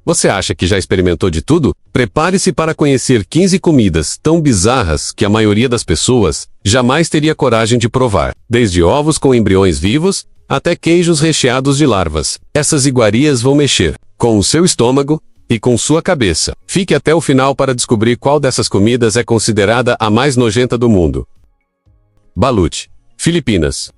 Você acha que já experimentou de tudo? Prepare-se para conhecer 15 comidas tão bizarras que a maioria das pessoas jamais teria coragem de provar. Desde ovos com embriões vivos, até queijos recheados de larvas. Essas iguarias vão mexer com o seu estômago e com sua cabeça. Fique até o final para descobrir qual dessas comidas é considerada a mais nojenta do mundo. Balut, Filipinas.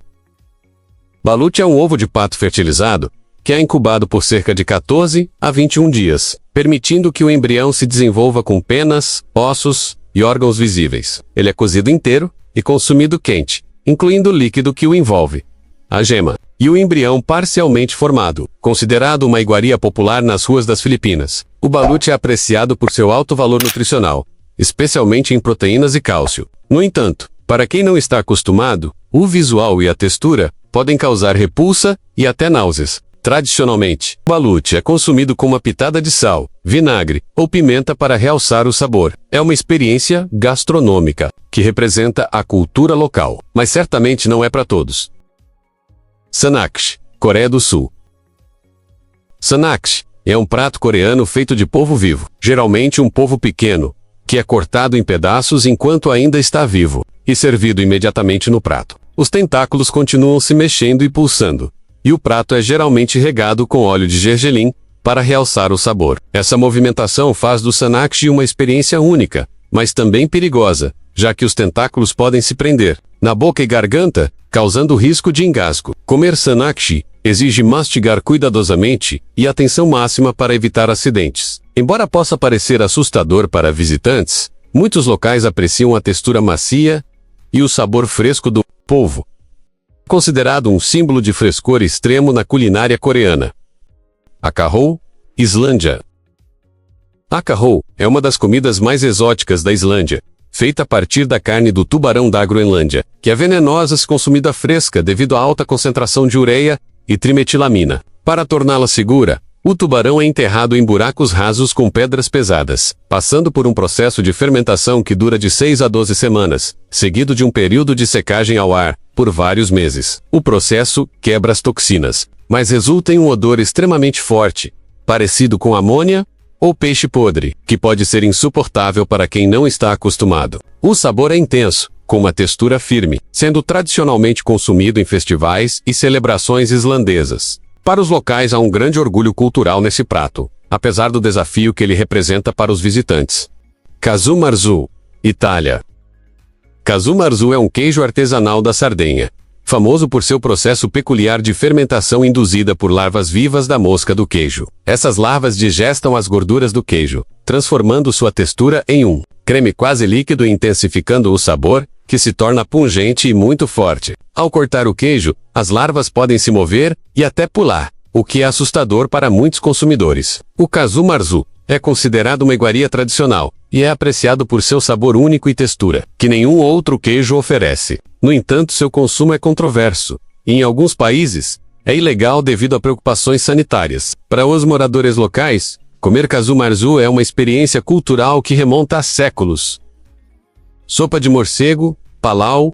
Balut é um ovo de pato fertilizado que é incubado por cerca de 14 a 21 dias, permitindo que o embrião se desenvolva com penas, ossos e órgãos visíveis. Ele é cozido inteiro e consumido quente, incluindo o líquido que o envolve, a gema, e o embrião parcialmente formado, considerado uma iguaria popular nas ruas das Filipinas. O balut é apreciado por seu alto valor nutricional, especialmente em proteínas e cálcio. No entanto, para quem não está acostumado, o visual e a textura podem causar repulsa e até náuseas. Tradicionalmente, o balut é consumido com uma pitada de sal, vinagre ou pimenta para realçar o sabor. É uma experiência gastronômica que representa a cultura local, mas certamente não é para todos. Sanaksh, Coreia do Sul. Sanaksh é um prato coreano feito de polvo vivo, geralmente um polvo pequeno, que é cortado em pedaços enquanto ainda está vivo e servido imediatamente no prato. Os tentáculos continuam se mexendo e pulsando, e o prato é geralmente regado com óleo de gergelim para realçar o sabor. Essa movimentação faz do sanaksh uma experiência única, mas também perigosa, já que os tentáculos podem se prender na boca e garganta, causando risco de engasgo. Comer sanaksh exige mastigar cuidadosamente e atenção máxima para evitar acidentes. Embora possa parecer assustador para visitantes, muitos locais apreciam a textura macia e o sabor fresco do polvo, considerado um símbolo de frescor extremo na culinária coreana. Akahou, Islândia. Akahou é uma das comidas mais exóticas da Islândia, feita a partir da carne do tubarão da Groenlândia, que é venenosa se consumida fresca devido à alta concentração de ureia e trimetilamina. Para torná-la segura, o tubarão é enterrado em buracos rasos com pedras pesadas, passando por um processo de fermentação que dura de 6 a 12 semanas, seguido de um período de secagem ao ar, por vários meses. O processo quebra as toxinas, mas resulta em um odor extremamente forte, parecido com amônia ou peixe podre, que pode ser insuportável para quem não está acostumado. O sabor é intenso, com uma textura firme, sendo tradicionalmente consumido em festivais e celebrações islandesas. Para os locais há um grande orgulho cultural nesse prato, apesar do desafio que ele representa para os visitantes. Casu Marzu, Itália. Casu Marzu é um queijo artesanal da Sardenha, famoso por seu processo peculiar de fermentação induzida por larvas vivas da mosca do queijo. Essas larvas digestam as gorduras do queijo, transformando sua textura em um creme quase líquido e intensificando o sabor, que se torna pungente e muito forte. Ao cortar o queijo, as larvas podem se mover e até pular, o que é assustador para muitos consumidores. O casu marzu é considerado uma iguaria tradicional e é apreciado por seu sabor único e textura, que nenhum outro queijo oferece. No entanto, seu consumo é controverso, e em alguns países, é ilegal devido a preocupações sanitárias. Para os moradores locais, comer casu marzu é uma experiência cultural que remonta a séculos. Sopa de morcego, palau.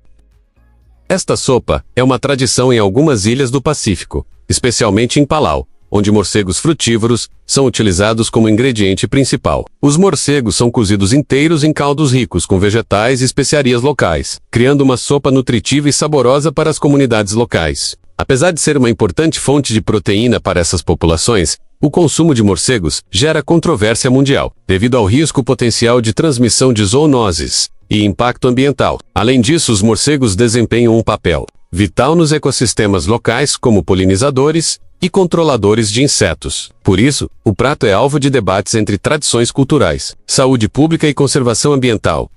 Esta sopa é uma tradição em algumas ilhas do Pacífico, especialmente em Palau, onde morcegos frutívoros são utilizados como ingrediente principal. Os morcegos são cozidos inteiros em caldos ricos com vegetais e especiarias locais, criando uma sopa nutritiva e saborosa para as comunidades locais. Apesar de ser uma importante fonte de proteína para essas populações, o consumo de morcegos gera controvérsia mundial, devido ao risco potencial de transmissão de zoonoses e impacto ambiental. Além disso, os morcegos desempenham um papel vital nos ecossistemas locais como polinizadores e controladores de insetos. Por isso, o prato é alvo de debates entre tradições culturais, saúde pública e conservação ambiental.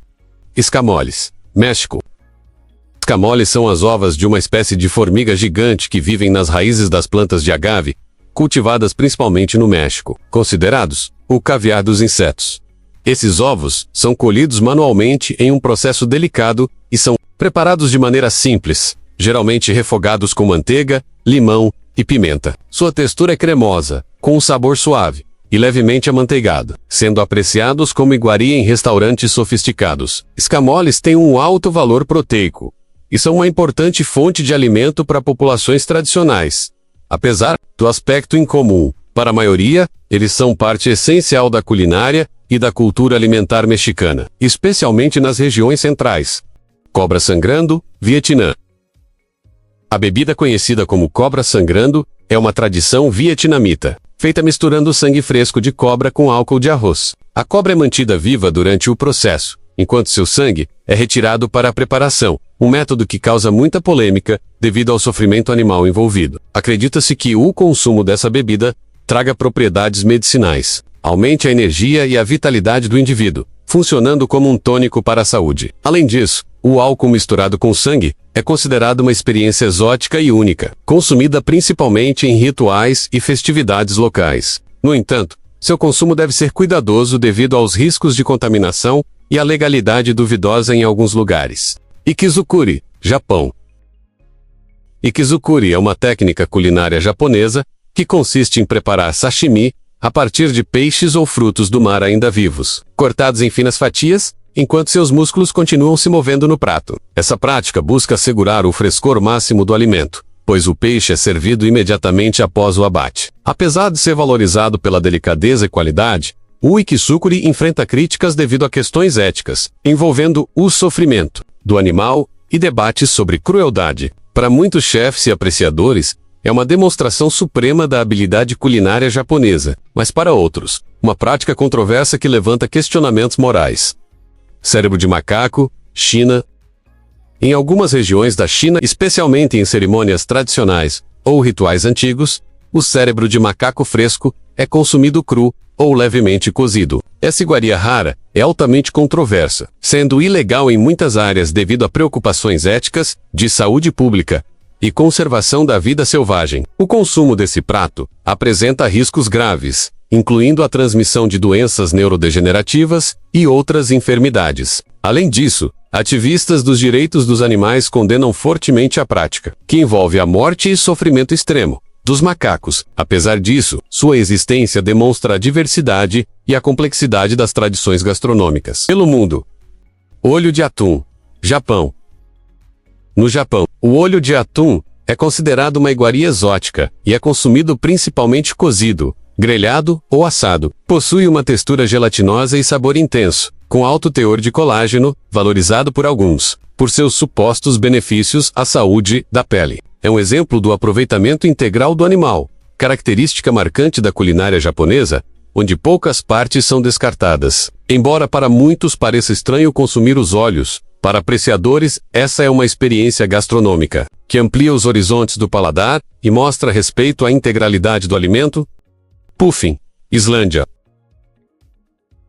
Escamoles, México. Escamoles são as ovas de uma espécie de formiga gigante que vivem nas raízes das plantas de agave, cultivadas principalmente no México, considerados o caviar dos insetos. Esses ovos são colhidos manualmente em um processo delicado e são preparados de maneira simples, geralmente refogados com manteiga, limão e pimenta. Sua textura é cremosa, com um sabor suave e levemente amanteigado, sendo apreciados como iguaria em restaurantes sofisticados. Escamoles têm um alto valor proteico e são uma importante fonte de alimento para populações tradicionais. Apesar do aspecto incomum para a maioria, Eles são parte essencial da culinária e da cultura alimentar mexicana, especialmente nas regiões centrais. Cobra sangrando, Vietnã. A bebida conhecida como cobra sangrando é uma tradição vietnamita, feita misturando sangue fresco de cobra com álcool de arroz. A cobra é mantida viva durante o processo, enquanto seu sangue é retirado para a preparação, um método que causa muita polêmica devido ao sofrimento animal envolvido. Acredita-se que o consumo dessa bebida traga propriedades medicinais, aumente a energia e a vitalidade do indivíduo, funcionando como um tônico para a saúde. Além disso, o álcool misturado com sangue é considerado uma experiência exótica e única, consumida principalmente em rituais e festividades locais. No entanto, seu consumo deve ser cuidadoso devido aos riscos de contaminação e à legalidade duvidosa em alguns lugares. Ikizukuri, Japão. Ikizukuri é uma técnica culinária japonesa que consiste em preparar sashimi a partir de peixes ou frutos do mar ainda vivos, cortados em finas fatias, enquanto seus músculos continuam se movendo no prato. Essa prática busca assegurar o frescor máximo do alimento, pois o peixe é servido imediatamente após o abate. Apesar de ser valorizado pela delicadeza e qualidade, o ikizukuri enfrenta críticas devido a questões éticas, envolvendo o sofrimento do animal e debates sobre crueldade. Para muitos chefes e apreciadores, é uma demonstração suprema da habilidade culinária japonesa, mas para outros, uma prática controversa que levanta questionamentos morais. Cérebro de macaco, China. Em algumas regiões da China, especialmente em cerimônias tradicionais ou rituais antigos, o cérebro de macaco fresco é consumido cru ou levemente cozido. Essa iguaria rara é altamente controversa, sendo ilegal em muitas áreas devido a preocupações éticas, de saúde pública e conservação da vida selvagem. O consumo desse prato apresenta riscos graves, incluindo a transmissão de doenças neurodegenerativas e outras enfermidades. Além disso, ativistas dos direitos dos animais condenam fortemente a prática, que envolve a morte e sofrimento extremo dos macacos. Apesar disso, sua existência demonstra a diversidade e a complexidade das tradições gastronômicas pelo mundo. Olho de atum, Japão. No Japão, o olho de atum é considerado uma iguaria exótica e é consumido principalmente cozido, grelhado ou assado. Possui uma textura gelatinosa e sabor intenso, com alto teor de colágeno, valorizado por alguns, por seus supostos benefícios à saúde da pele. É um exemplo do aproveitamento integral do animal, característica marcante da culinária japonesa, onde poucas partes são descartadas. Embora para muitos pareça estranho consumir os olhos, para apreciadores, essa é uma experiência gastronômica, que amplia os horizontes do paladar e mostra respeito à integralidade do alimento. Puffin, Islândia.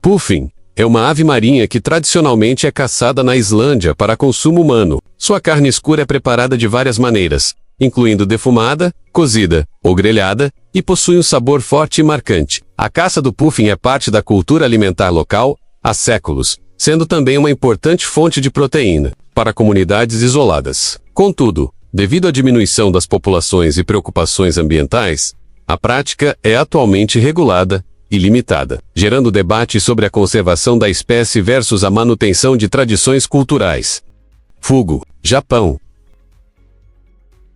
Puffin é uma ave marinha que tradicionalmente é caçada na Islândia para consumo humano. Sua carne escura é preparada de várias maneiras, incluindo defumada, cozida ou grelhada, e possui um sabor forte e marcante. A caça do puffin é parte da cultura alimentar local há séculos, sendo também uma importante fonte de proteína para comunidades isoladas. Contudo, devido à diminuição das populações e preocupações ambientais, a prática é atualmente regulada e limitada, gerando debate sobre a conservação da espécie versus a manutenção de tradições culturais. Fugu, Japão.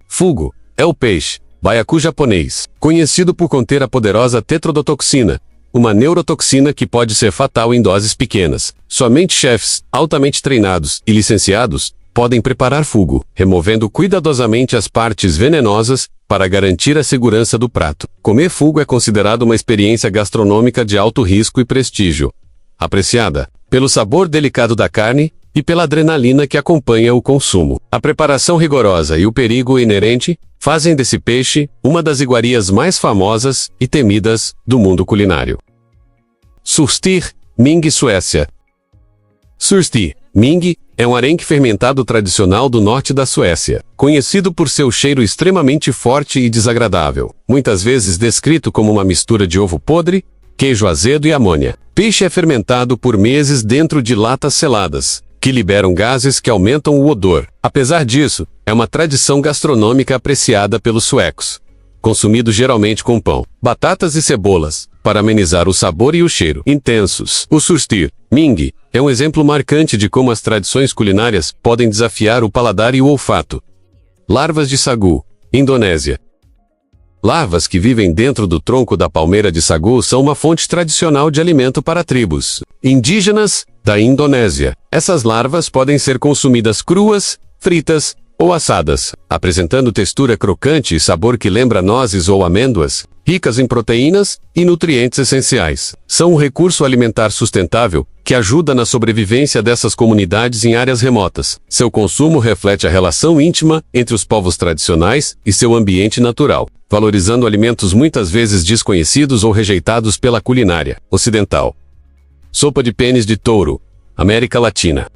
Fugu é o peixe, baiacu japonês, conhecido por conter a poderosa tetrodotoxina, uma neurotoxina que pode ser fatal em doses pequenas. Somente chefes altamente treinados e licenciados podem preparar fugu, removendo cuidadosamente as partes venenosas para garantir a segurança do prato. Comer fugu é considerado uma experiência gastronômica de alto risco e prestígio, apreciada pelo sabor delicado da carne e pela adrenalina que acompanha o consumo. A preparação rigorosa e o perigo inerente fazem desse peixe uma das iguarias mais famosas e temidas do mundo culinário. Surstir, Ming, Suécia. Surstir, Ming, é um arenque fermentado tradicional do norte da Suécia, conhecido por seu cheiro extremamente forte e desagradável, muitas vezes descrito como uma mistura de ovo podre, queijo azedo e amônia. Peixe é fermentado por meses dentro de latas seladas, que liberam gases que aumentam o odor. Apesar disso, é uma tradição gastronômica apreciada pelos suecos, consumido geralmente com pão, batatas e cebolas, para amenizar o sabor e o cheiro intensos. O surstir, Ming, é um exemplo marcante de como as tradições culinárias podem desafiar o paladar e o olfato. Larvas de sagu, Indonésia. Larvas que vivem dentro do tronco da palmeira de sagu são uma fonte tradicional de alimento para tribos indígenas da Indonésia. Essas larvas podem ser consumidas cruas, fritas ou assadas, apresentando textura crocante e sabor que lembra nozes ou amêndoas, ricas em proteínas e nutrientes essenciais. São um recurso alimentar sustentável que ajuda na sobrevivência dessas comunidades em áreas remotas. Seu consumo reflete a relação íntima entre os povos tradicionais e seu ambiente natural, valorizando alimentos muitas vezes desconhecidos ou rejeitados pela culinária ocidental. Sopa de pênis de touro, América Latina.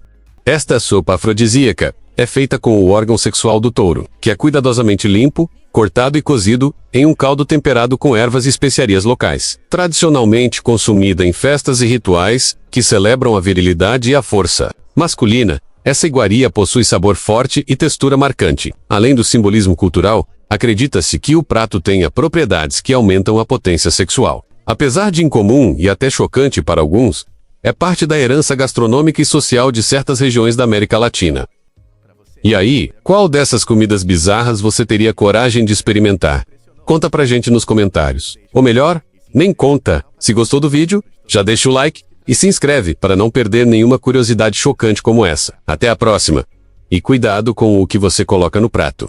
Esta sopa afrodisíaca é feita com o órgão sexual do touro, que é cuidadosamente limpo, cortado e cozido em um caldo temperado com ervas e especiarias locais. Tradicionalmente consumida em festas e rituais que celebram a virilidade e a força masculina, essa iguaria possui sabor forte e textura marcante. Além do simbolismo cultural, acredita-se que o prato tenha propriedades que aumentam a potência sexual. Apesar de incomum e até chocante para alguns, é parte da herança gastronômica e social de certas regiões da América Latina. E aí, qual dessas comidas bizarras você teria coragem de experimentar? Conta pra gente nos comentários. Ou melhor, nem conta. Se gostou do vídeo, já deixa o like e se inscreve para não perder nenhuma curiosidade chocante como essa. Até a próxima. E cuidado com o que você coloca no prato.